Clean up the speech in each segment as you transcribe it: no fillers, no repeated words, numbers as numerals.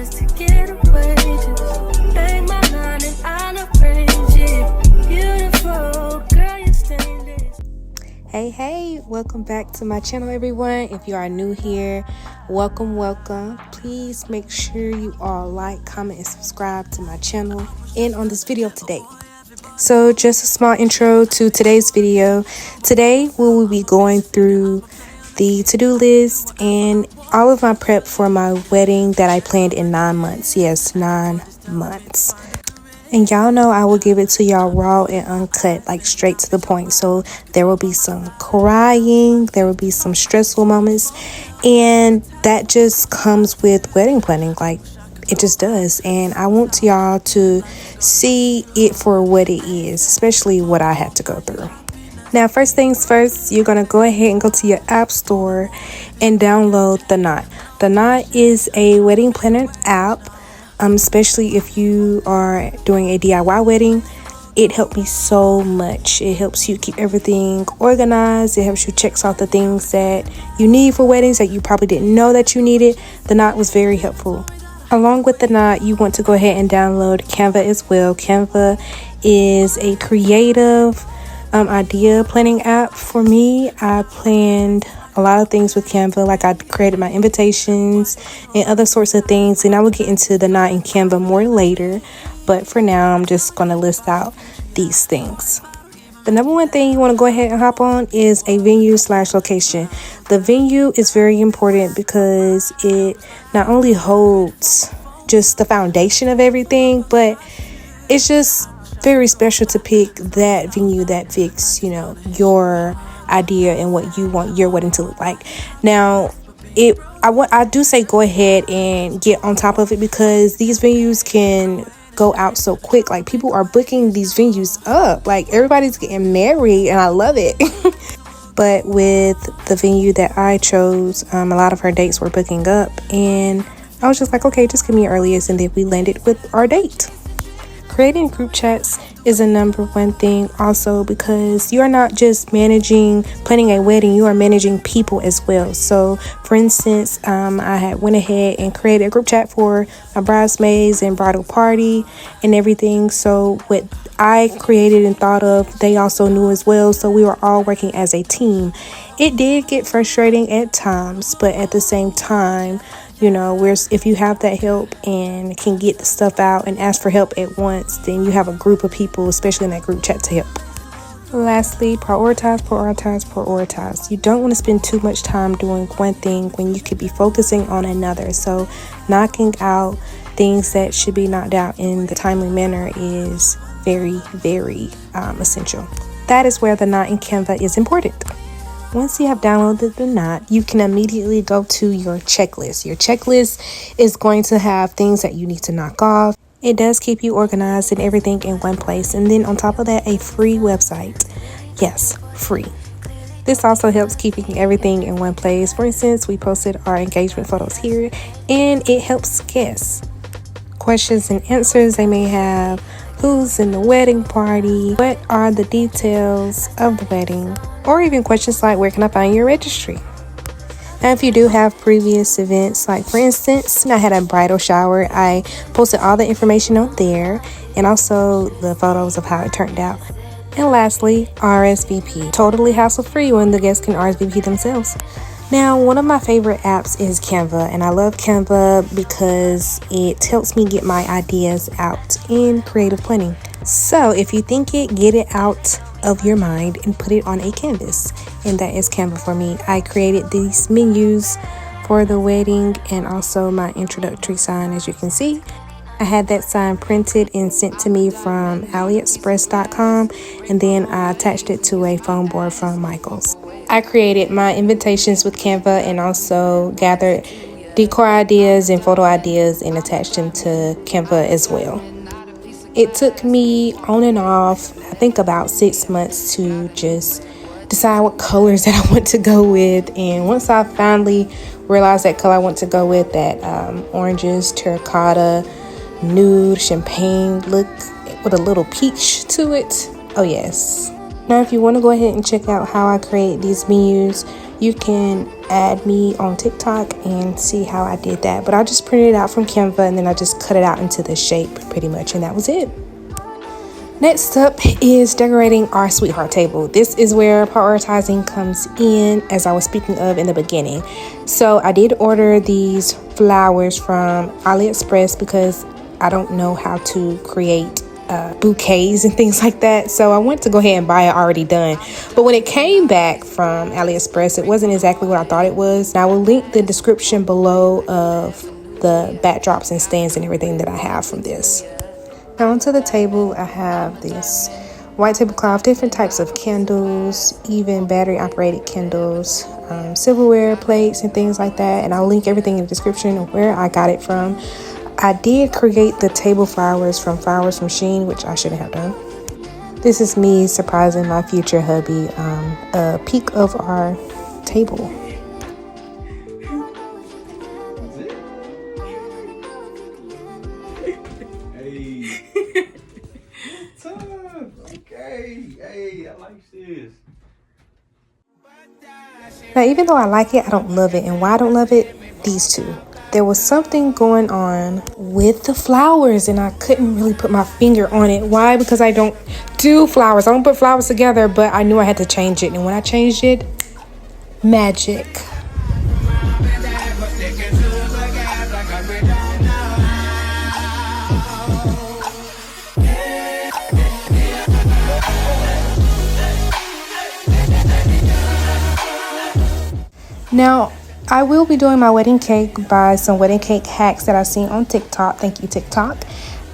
nights to get away. Just bang my line and I'll arrange it. Beautiful girl, you stained it. Hey, welcome back to my channel, everyone. If you are new here, welcome. Please make sure you all like, comment, and subscribe to my channel and on this video today. So just a small intro to today's video. Today we will be going through the to-do list and all of my prep for my wedding that I planned in 9 months. Yes, 9 months. And y'all know I will give it to y'all raw and uncut, like straight to the point. So there will be some crying, there will be some stressful moments, and that just comes with wedding planning. Like, it just does. And I want y'all to see it for what it is, especially what I had to go through. Now, first things first, you're going to go ahead and go to your app store and download The Knot. The Knot is a wedding planner app. Especially if you are doing a DIY wedding. It helped me so much. It helps you keep everything organized. It helps you check off the things that you need for weddings that you probably didn't know that you needed. The Knot was very helpful. Along with The Knot, you want to go ahead and download Canva as well. Canva is a creative idea planning app for me. I planned a lot of things with Canva, like I created my invitations and other sorts of things, and I will get into The Knot and Canva more later, but for now I'm just going to list out these things. The number one thing you want to go ahead and hop on is a venue/location. The venue is very important because it not only holds just the foundation of everything, but it's just very special to pick that venue that fits, your idea and what you want your wedding to look like. Now, I do say go ahead and get on top of it because these venues can go out so quick. Like, people are booking these venues up. Like, everybody's getting married, and I love it. But with the venue that I chose, a lot of her dates were booking up, and I was just like, okay, just give me your earliest, and then we landed with our date. Creating group chats is a number one thing also, because you are not just planning a wedding, you are managing people as well. So for instance, I had went ahead and created a group chat for my bridesmaids and bridal party and everything. So what I created and thought of, they also knew as well. So we were all working as a team. It did get frustrating at times, but at the same time, if you have that help and can get the stuff out and ask for help at once, then you have a group of people, especially in that group chat, to help. Lastly, prioritize. You don't want to spend too much time doing one thing when you could be focusing on another. So knocking out things that should be knocked out in the timely manner is very, very essential. That is where The Knot in Canva is important. Once you have downloaded The Knot, you can immediately go to your checklist. Your checklist is going to have things that you need to knock off. It does keep you organized and everything in one place. And then on top of that, a free website. Yes, free. This also helps keeping everything in one place. For instance, we posted our engagement photos here, and it helps guests. Questions and answers they may have. Who's in the wedding party? What are the details of the wedding? Or even questions like, where can I find your registry? Now, if you do have previous events, like for instance, I had a bridal shower, I posted all the information on there and also the photos of how it turned out. And lastly, RSVP. Totally hassle-free when the guests can RSVP themselves. Now, one of my favorite apps is Canva, and I love Canva because it helps me get my ideas out in creative planning. So if you think it, get it out of your mind and put it on a canvas, and that is Canva for me. I created these menus for the wedding and also my introductory sign. As you can see, I had that sign printed and sent to me from aliexpress.com, and then I attached it to a foam board from Michael's. I created my invitations with Canva and also gathered decor ideas and photo ideas and attached them to Canva as well. It took me on and off, I think about 6 months to just decide what colors that I want to go with. And once I finally realized that color I want to go with, that oranges, terracotta, nude, champagne look with a little peach to it. Oh yes. Now, if you want to go ahead and check out how I create these menus, you can add me on TikTok and see how I did that. But I just printed it out from Canva and then I just cut it out into the shape pretty much, and that was it. Next up is decorating our sweetheart table. This is where prioritizing comes in, as I was speaking of in the beginning. So I did order these flowers from AliExpress because I don't know how to create bouquets and things like that. So I went to go ahead and buy it already done. But when it came back from AliExpress, it wasn't exactly what I thought it was. And I will link the description below of the backdrops and stands and everything that I have from this. Now onto the table, I have this white tablecloth, different types of candles, even battery operated candles, silverware, plates and things like that. And I'll link everything in the description of where I got it from. I did create the table flowers from Shein, which I shouldn't have done. This is me surprising my future hubby, a peek of our table. Hey, I like this. Now, even though I like it, I don't love it. And why I don't love it? These two. There was something going on with the flowers and I couldn't really put my finger on it. Why? Because I don't do flowers. I don't put flowers together, but I knew I had to change it. And when I changed it, magic. Now, I will be doing my wedding cake by some wedding cake hacks that I've seen on TikTok. Thank you, TikTok.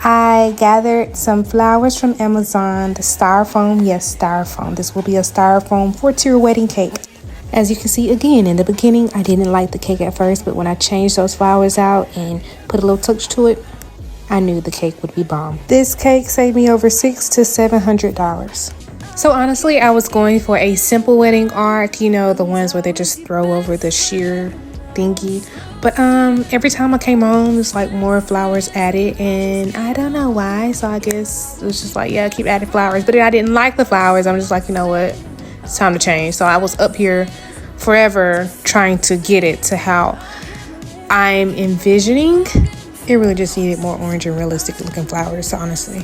I gathered some flowers from Amazon, the styrofoam. Yes, styrofoam. This will be a styrofoam 4-tier wedding cake. As you can see, again, in the beginning, I didn't like the cake at first, but when I changed those flowers out and put a little touch to it, I knew the cake would be bomb. This cake saved me over $600 to $700. So honestly, I was going for a simple wedding arc, you know, the ones where they just throw over the sheer thingy. But every time I came home, it's like more flowers added, and I don't know why. So I guess it was just like, yeah, keep adding flowers. But I didn't like the flowers. I'm just like, you know what? It's time to change. So I was up here forever trying to get it to how I'm envisioning. It really just needed more orange and realistic looking flowers, honestly.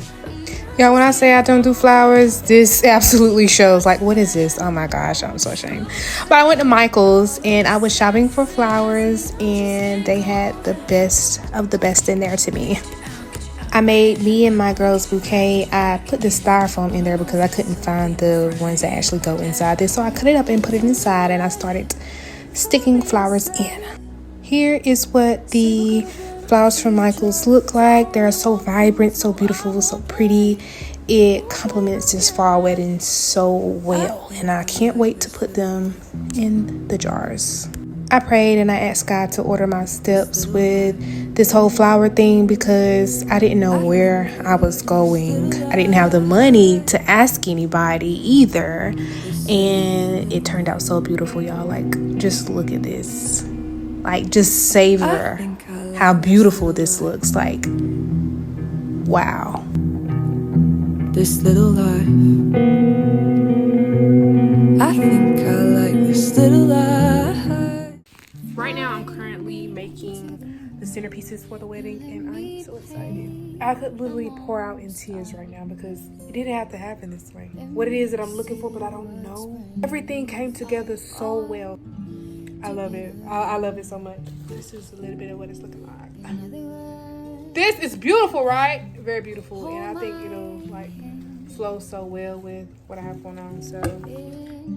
Y'all, when I say I don't do flowers, this absolutely shows. Like, what is this? Oh my gosh, I'm so ashamed. But I went to Michael's and I was shopping for flowers and they had the best of the best in there to me. I made me and my girl's bouquet. I put the styrofoam in there because I couldn't find the ones that actually go inside this. So I cut it up and put it inside and I started sticking flowers in. Here is what the flowers from Michael's look like. They're so vibrant, so beautiful, so pretty. It complements this fall wedding so well, and I can't wait to put them in the jars. I prayed and I asked God to order my steps with this whole flower thing because I didn't know where I was going. I didn't have the money to ask anybody either, and it turned out so beautiful, y'all. Like, just look at this. Like, just savor how beautiful this looks. Like, wow. This little life, I think I like this little life. Right now I'm currently making the centerpieces for the wedding and I'm so excited. I could literally pour out in tears right now because it didn't have to happen this way. What it is that I'm looking for, but I don't know. Everything came together so well. I love it. I love it so much. This is a little bit of what it's looking like. This is beautiful, right? Very beautiful. And I think it'll like flow so well with what I have going on. So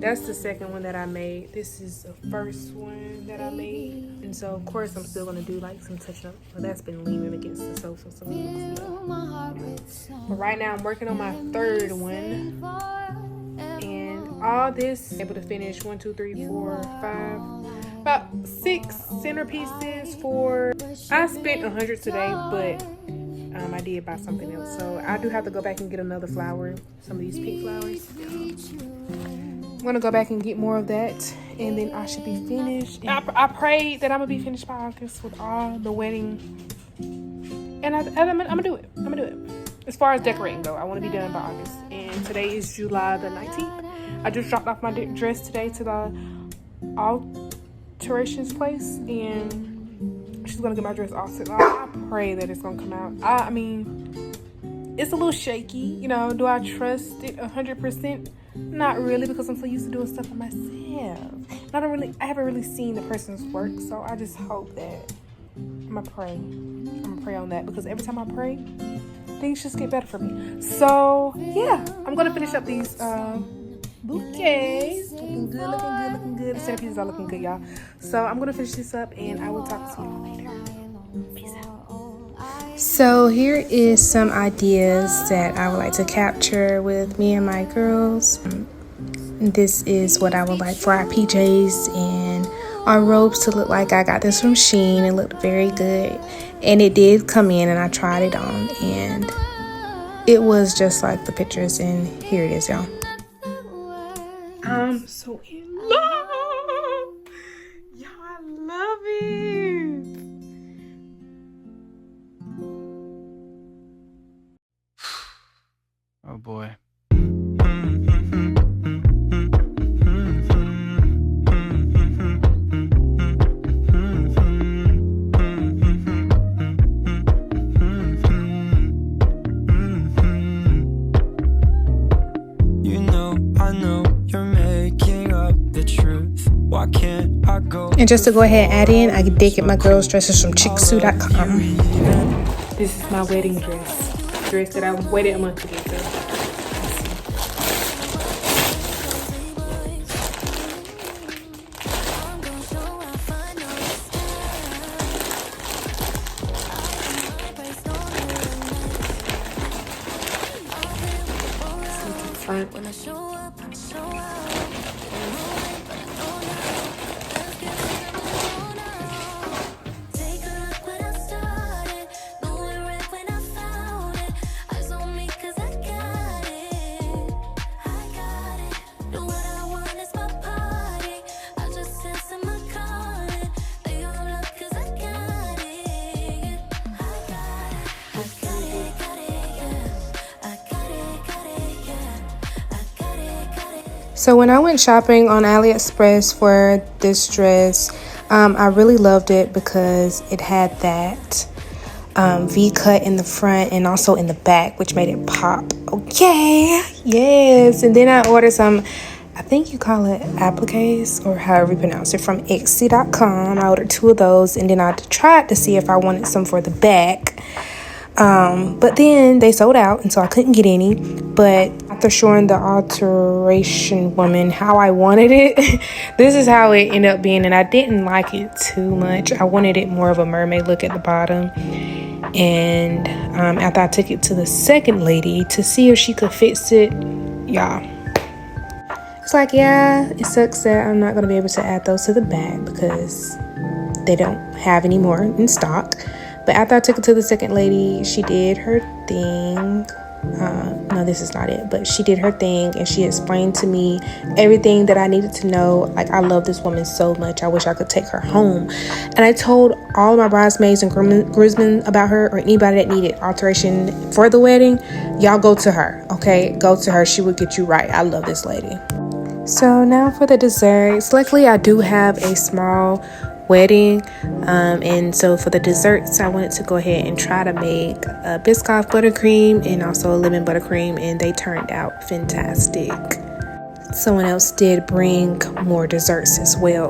that's the second one that I made. This is the first one that I made. And so of course I'm still gonna do like some touch up. But that's been leaning against the sofa, so it looks good. But right now I'm working on my third one. And all this, able to finish 1, 2, 3, 4, 5, about 6 centerpieces for. I spent $100 today, but I did buy something else, so I do have to go back and get another flower, some of these pink flowers. I'm gonna go back and get more of that, and then I should be finished. I prayed that I'm gonna be finished by August with all the wedding, and I'm gonna do it. I'm gonna do it. As far as decorating though, I want to be done by August, and today is July the 19th. I just dropped off my dress today to the alterations place, and she's gonna get my dress altered. I pray that it's gonna come out. I mean, it's a little shaky, you know. Do I trust it 100%? Not really, because I'm so used to doing stuff for myself. I haven't really seen the person's work, so I just hope that I'm gonna pray on that, because every time I pray, things just get better for me. So yeah, I'm gonna finish up these bouquets. Looking good. The centerpieces are looking good, y'all. So I'm gonna finish this up, and I will talk to y'all later. Peace out. So here is some ideas that I would like to capture with me and my girls. This is what I would like for our PJs and our robes to look like. I got this from Shein. It looked very good, and it did come in, and I tried it on, and it was just like the pictures, and here it is, y'all. I'm so in love. Y'all, I love it. Oh boy. And just to go ahead and add in, I did get my girls' dresses from chicksu.com. This is my wedding dress that I waited a month to get. When I show up, take a look what I started. Know it right when I found it. Eyes on me 'cause I got it. Do what I want, it's my party. I just answer my calling. They all up 'cause I got it. I got it, So when I went shopping on AliExpress for this dress, I really loved it because it had that V cut in the front and also in the back, which made it pop. Okay, yes. And then I ordered some, I think you call it appliques, or however you pronounce it, from Etsy.com. I ordered 2 of those, and then I tried to see if I wanted some for the back. But then they sold out, and so I couldn't get any. But after showing the alteration woman how I wanted it, this is how it ended up being, and I didn't like it too much. I wanted it more of a mermaid look at the bottom. And after I took it to the second lady to see if she could fix it, y'all, it's like, yeah, it sucks that I'm not going to be able to add those to the back because they don't have any more in stock. But after I took it to the second lady, she did her thing. No, this is not it, but she did her thing, and she explained to me everything that I needed to know. Like, I love this woman so much. I wish I could take her home. And I told all of my bridesmaids and groomsmen about her, or anybody that needed alteration for the wedding, y'all go to her, okay? Go to her. She will get you right. I love this lady. So now for the desserts. Luckily, I do have a small wedding, and so for the desserts, I wanted to go ahead and try to make a Biscoff buttercream and also a lemon buttercream, and they turned out fantastic. Someone else did bring more desserts as well.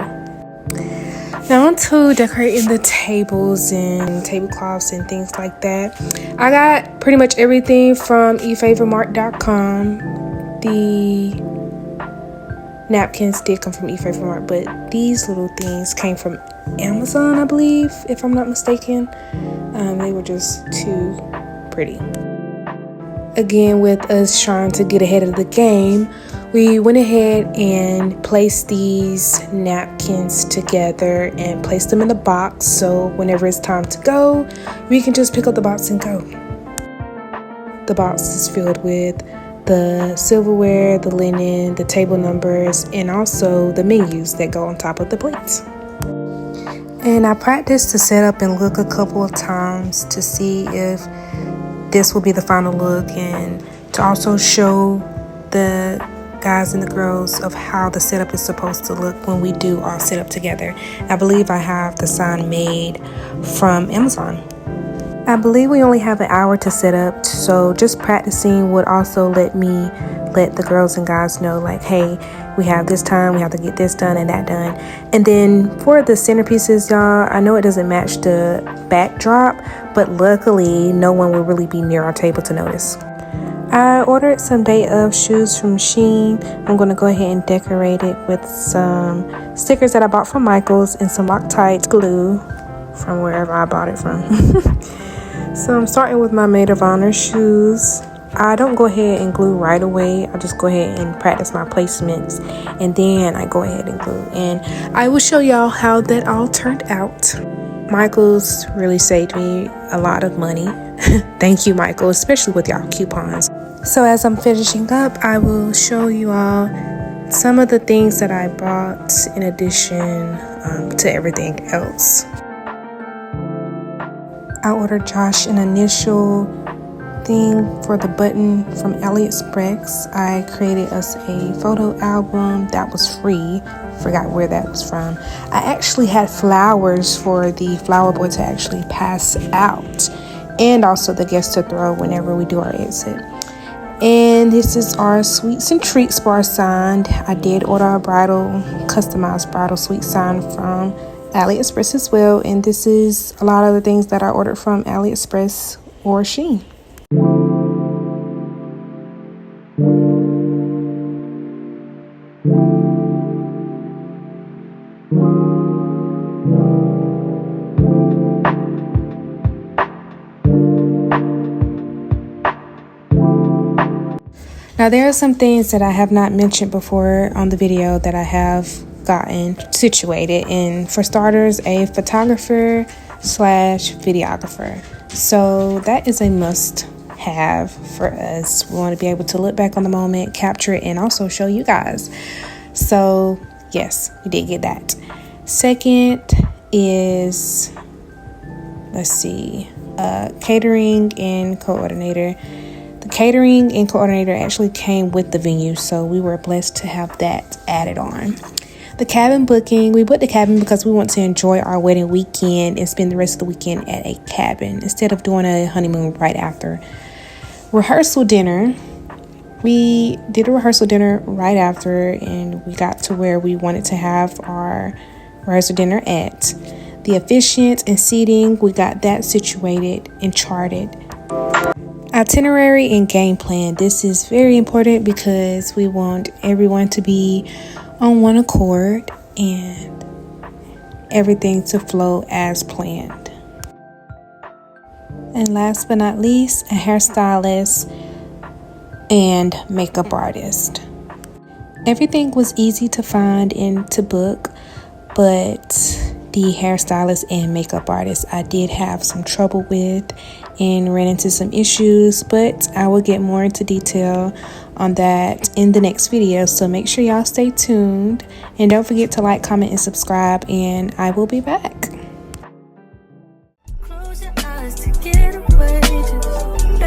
Now on to decorating the tables and tablecloths and things like that. I got pretty much everything from efavormart.com. The napkins did come from eFavorMart, but these little things came from Amazon, I believe, if I'm not mistaken. They were just too pretty. Again, with us trying to get ahead of the game, we went ahead and placed these napkins together and placed them in the box, so whenever it's time to go, we can just pick up the box and go. The box is filled with the silverware, the linen, the table numbers, and also the menus that go on top of the plates. And I practiced to set up and look a couple of times to see if this will be the final look, and to also show the guys and the girls of how the setup is supposed to look when we do all sit up together. I believe I have the sign made from Amazon. I believe we only have an hour to set up, so just practicing would also let the girls and guys know, like, hey, we have this time, we have to get this done and that done. And then for the centerpieces, y'all, I know it doesn't match the backdrop, but luckily no one will really be near our table to notice. I ordered some day of shoes from Shein. I'm going to go ahead and decorate it with some stickers that I bought from Michael's and some Loctite glue from wherever I bought it from. So I'm starting with my maid of honor shoes. I don't go ahead and glue right away. I just go ahead and practice my placements, and then I go ahead and glue. And I will show y'all how that all turned out. Michael's really saved me a lot of money. Thank you, Michael, especially with y'all coupons. So as I'm finishing up, I will show you all some of the things that I bought in addition to everything else. I ordered Josh an initial thing for the button from AliExpress. I created us a photo album that was free. Forgot where that was from. I actually had flowers for the flower boy to actually pass out, and also the guests to throw whenever we do our exit. And this is our sweets and treats bar sign. I did order a customized bridal sweet sign from AliExpress as well, and this is a lot of the things that I ordered from AliExpress or Shein. Now there are some things that I have not mentioned before on the video that I have gotten situated, and for starters, a photographer / videographer. So that is a must have for us. We want to be able to look back on the moment, capture it, and also show you guys. So yes, we did get that. Second is, catering and coordinator. The catering and coordinator actually came with the venue, so we were blessed to have that added on. The cabin booking, we booked the cabin because we want to enjoy our wedding weekend and spend the rest of the weekend at a cabin instead of doing a honeymoon right after. Rehearsal dinner, we did a rehearsal dinner right after, and we got to where we wanted to have our rehearsal dinner at. The officiants and seating, we got that situated and charted. Itinerary and game plan. This is very important because we want everyone to be on one accord and everything to flow as planned. And last but not least, a hairstylist and makeup artist. Everything was easy to find and to book, but the hairstylist and makeup artist I did have some trouble with and ran into some issues, but I will get more into detail on that in the next video, so make sure y'all stay tuned and don't forget to like, comment, and subscribe, and I will be back. Close your eyes to get away. Just